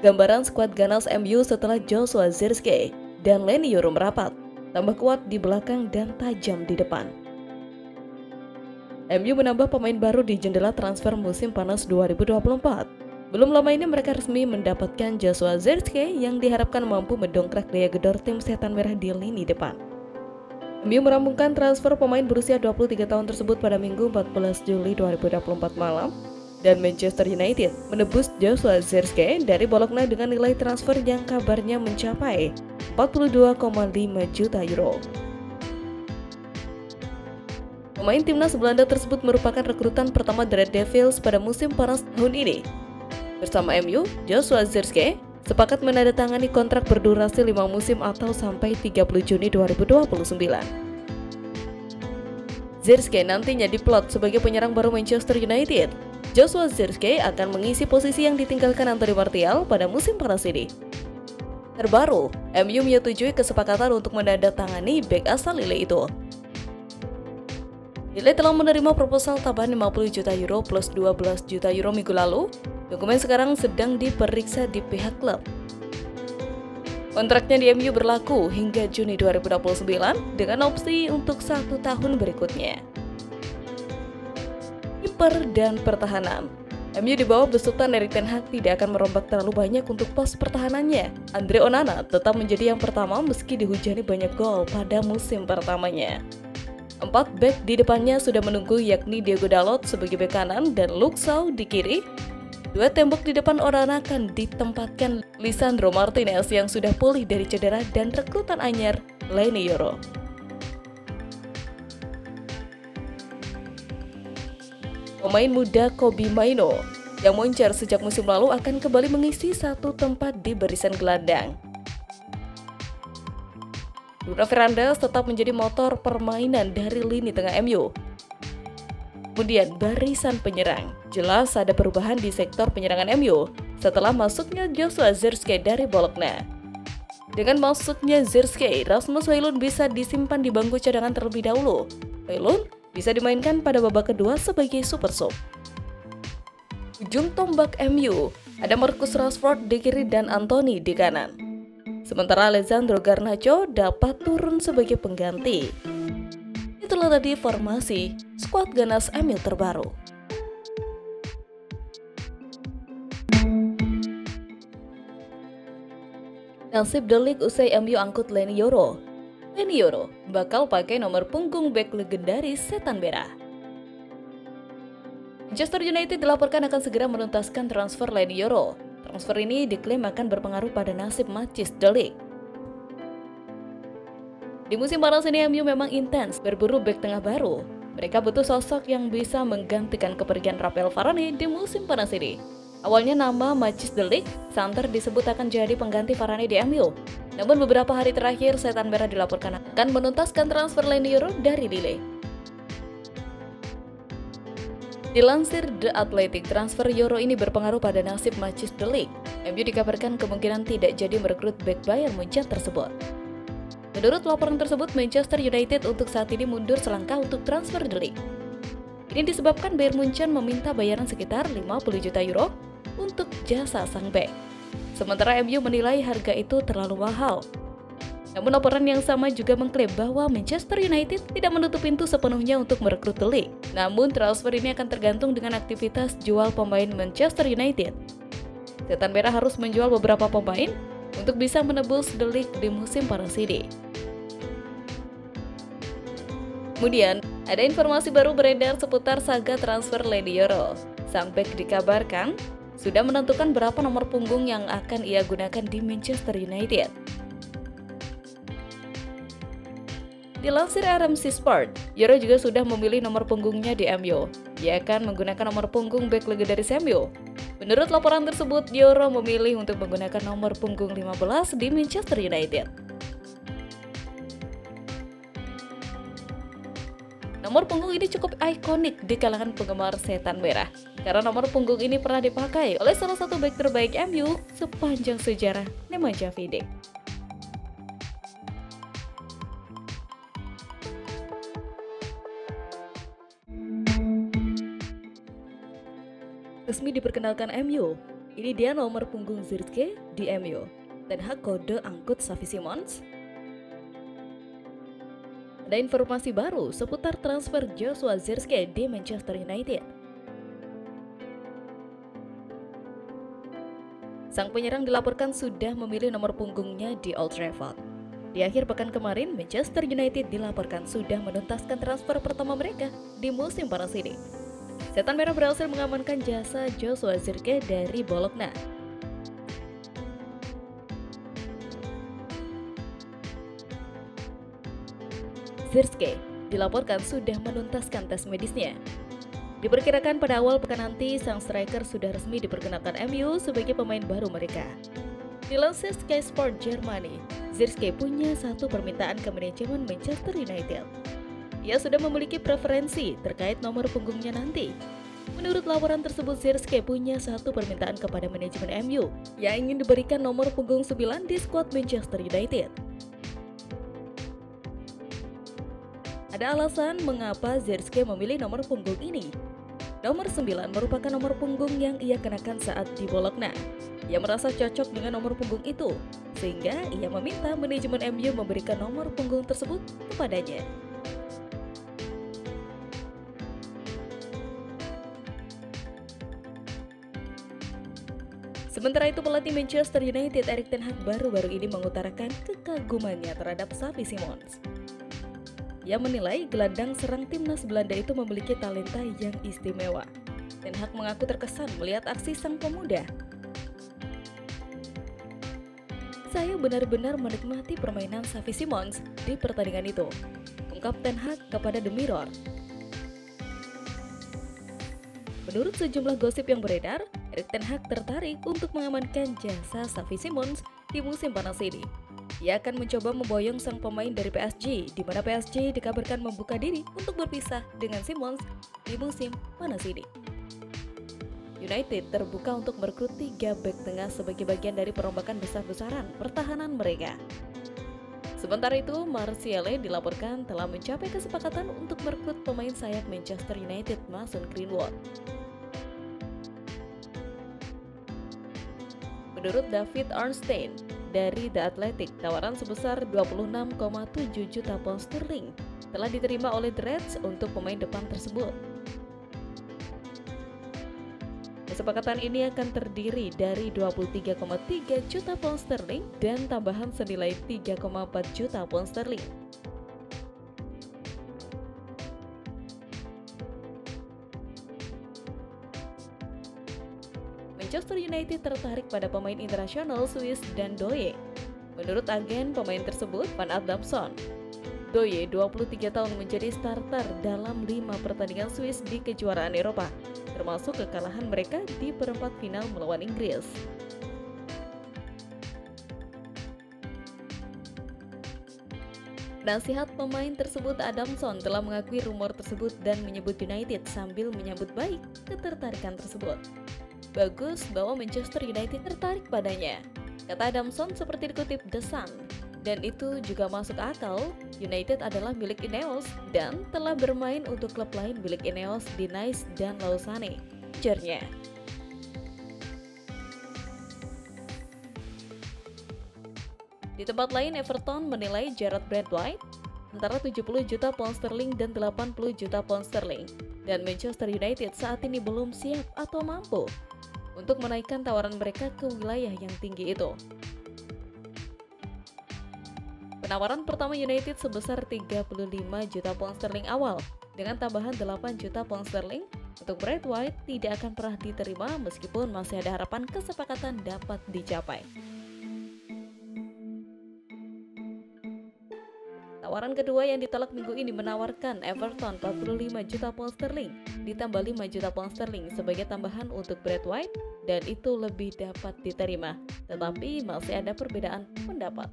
Gambaran skuad ganas MU setelah Joshua Zirkzee dan Leny Yoro merapat, tambah kuat di belakang dan tajam di depan. MU menambah pemain baru di jendela transfer musim panas 2024. Belum lama ini mereka resmi mendapatkan Joshua Zirkzee yang diharapkan mampu mendongkrak daya gedor tim Setan Merah di lini depan. MU merampungkan transfer pemain berusia 23 tahun tersebut pada Minggu 14 Juli 2024 malam, dan Manchester United menebus Joshua Zirkzee dari Bologna dengan nilai transfer yang kabarnya mencapai 42,5 juta euro. Pemain timnas Belanda tersebut merupakan rekrutan pertama The Red Devils pada musim panas tahun ini. Bersama MU, Joshua Zirkzee sepakat menandatangani kontrak berdurasi 5 musim atau sampai 30 Juni 2029. Zirkzee nantinya diplot sebagai penyerang baru Manchester United. Joshua Zirkzee akan mengisi posisi yang ditinggalkan Anthony Martial pada musim panas ini. Terbaru, MU menyetujui kesepakatan untuk menandatangani bek asal Lille itu. Lille telah menerima proposal tambahan 50 juta euro plus 12 juta euro minggu lalu. Dokumen sekarang sedang diperiksa di pihak klub. Kontraknya di MU berlaku hingga Juni 2029 dengan opsi untuk 1 tahun berikutnya. Kiper dan pertahanan. MU di bawah besutan Erik ten Hag tidak akan merombak terlalu banyak untuk pos pertahanannya. Andre Onana tetap menjadi yang pertama meski dihujani banyak gol pada musim pertamanya. 4 bek di depannya sudah menunggu, yakni Diego Dalot sebagai bek kanan dan Luke Shaw di kiri. 2 tembok di depan Onana akan ditempatkan Lisandro Martinez yang sudah pulih dari cedera dan rekrutan anyar Leny Yoro. Pemain muda Kobbie Mainoo yang moncer sejak musim lalu akan kembali mengisi satu tempat di barisan gelandang. Bruno Fernandes tetap menjadi motor permainan dari lini tengah MU. Kemudian barisan penyerang, jelas ada perubahan di sektor penyerangan MU setelah masuknya Joshua Zirkzee dari Bologna. Dengan masuknya Zirkzee, Rasmus Højlund bisa disimpan di bangku cadangan terlebih dahulu. Højlund bisa dimainkan pada babak kedua sebagai super sub. Ujung tombak MU, ada Marcus Rashford di kiri dan Anthony di kanan. Sementara Alessandro Garnacho dapat turun sebagai pengganti. Itulah tadi formasi skuad ganas MU terbaru. Nasib De Ligt usai MU angkut Leny Yoro. Leny Yoro bakal pakai nomor punggung bek legendaris Setan Merah. Manchester United dilaporkan akan segera menuntaskan transfer Leny Yoro. Transfer ini diklaim akan berpengaruh pada nasib Matthijs De Ligt. Di musim panas ini MU memang intens berburu bek tengah baru. Mereka butuh sosok yang bisa menggantikan kepergian Raphael Varane di musim panas ini. Awalnya nama Matthijs De Ligt santer disebut akan jadi pengganti Varane di MU. Namun beberapa hari terakhir Setan Merah dilaporkan akan menuntaskan transfer Leny Yoro dari Lille. Dilansir The Athletic, transfer Yoro ini berpengaruh pada nasib Matthijs De Ligt. MU dikabarkan kemungkinan tidak jadi merekrut bek Bayern Munchen tersebut. Menurut laporan tersebut, Manchester United untuk saat ini mundur selangkah untuk transfer De Ligt. Ini disebabkan Bayern Munchen meminta bayaran sekitar 50 juta euro untuk jasa sang bek. Sementara MU menilai harga itu terlalu mahal. Namun laporan yang sama juga mengklaim bahwa Manchester United tidak menutup pintu sepenuhnya untuk merekrut De Ligt. Namun transfer ini akan tergantung dengan aktivitas jual pemain Manchester United. Setan Merah harus menjual beberapa pemain untuk bisa menebus De Ligt di musim panas ini. Kemudian, ada informasi baru beredar seputar saga transfer Leny Yoro. Sang bek dikabarkan sudah menentukan berapa nomor punggung yang akan ia gunakan di Manchester United. Dilansir RMC Sport, Yoro juga sudah memilih nomor punggungnya di MU. Ia akan menggunakan nomor punggung bek legendaris MU. Menurut laporan tersebut, Yoro memilih untuk menggunakan nomor punggung 15 di Manchester United. Nomor punggung ini cukup ikonik di kalangan penggemar Setan Merah, karena nomor punggung ini pernah dipakai oleh salah satu bek terbaik MU sepanjang sejarah, Nemanja Vidic. Resmi diperkenalkan MU, Ini dia nomor punggung Zirkzee di MU. Ten Hag kode angkut Xavi Simons. Ada informasi baru seputar transfer Joshua Zirkzee di Manchester United. Sang penyerang dilaporkan sudah memilih nomor punggungnya di Old Trafford. Di akhir pekan kemarin, Manchester United dilaporkan sudah menuntaskan transfer pertama mereka di musim panas ini. Setan Merah berhasil mengamankan jasa Joshua Zirkzee dari Bologna. Zirkzee dilaporkan sudah menuntaskan tes medisnya. Diperkirakan pada awal pekan nanti, sang striker sudah resmi diperkenalkan MU sebagai pemain baru mereka. Dilansir Sky Sport Germany, Zirkzee punya satu permintaan ke manajemen Manchester United. Ia sudah memiliki preferensi terkait nomor punggungnya nanti. Menurut laporan tersebut, Zirkzee punya satu permintaan kepada manajemen MU yang ingin diberikan nomor punggung 9 di skuad Manchester United. Ada alasan mengapa Zirkzee memilih nomor punggung ini. Nomor 9 merupakan nomor punggung yang ia kenakan saat di Bologna. Ia merasa cocok dengan nomor punggung itu, sehingga ia meminta manajemen MU memberikan nomor punggung tersebut kepadanya. Sementara itu, pelatih Manchester United Erik ten Hag baru-baru ini mengutarakan kekagumannya terhadap Xavi Simons. Ia menilai gelandang serang timnas Belanda itu memiliki talenta yang istimewa. Ten Hag mengaku terkesan melihat aksi sang pemuda. Saya benar-benar menikmati permainan Xavi Simons di pertandingan itu, ungkap Ten Hag kepada The Mirror. Menurut sejumlah gosip yang beredar, Erik ten Hag tertarik untuk mengamankan jasa Xavi Simons di musim panas ini. Ia akan mencoba memboyong sang pemain dari PSG, di mana PSG dikabarkan membuka diri untuk berpisah dengan Simons di musim panas ini. United terbuka untuk merekrut 3 bek tengah sebagai bagian dari perombakan besar-besaran pertahanan mereka. Sementara itu, Martial dilaporkan telah mencapai kesepakatan untuk merekrut pemain sayap Manchester United Mason Greenwood. Menurut David Ornstein dari The Athletic, tawaran sebesar 26,7 juta pound sterling telah diterima oleh The Reds untuk pemain depan tersebut. Kesepakatan ini akan terdiri dari 23,3 juta pound sterling dan tambahan senilai 3,4 juta pound sterling. Manchester United tertarik pada pemain internasional Swiss Dan Doye. Menurut agen pemain tersebut, Van Adamson, Doye 23 tahun menjadi starter dalam 5 pertandingan Swiss di kejuaraan Eropa, termasuk kekalahan mereka di perempat final melawan Inggris. Nasihat pemain tersebut, Adamson telah mengakui rumor tersebut dan menyebut United sambil menyambut baik ketertarikan tersebut. Bagus bahwa Manchester United tertarik padanya, kata Adamson seperti dikutip The Sun. Dan itu juga masuk akal, United adalah milik Ineos dan telah bermain untuk klub lain milik Ineos di Nice dan Lausanne, ujarnya. Di tempat lain, Everton menilai Jarrad Braithwaite antara 70 juta pound sterling dan 80 juta pound sterling, dan Manchester United saat ini belum siap atau mampu untuk menaikkan tawaran mereka ke wilayah yang tinggi itu. Penawaran pertama United sebesar 35 juta pound sterling awal dengan tambahan 8 juta pound sterling untuk Braithwaite tidak akan pernah diterima meskipun masih ada harapan kesepakatan dapat dicapai. Tawaran kedua yang ditolak minggu ini menawarkan Everton 45 juta pound sterling ditambah 5 juta pound sterling sebagai tambahan untuk Braithwaite, dan itu lebih dapat diterima, tetapi masih ada perbedaan pendapat.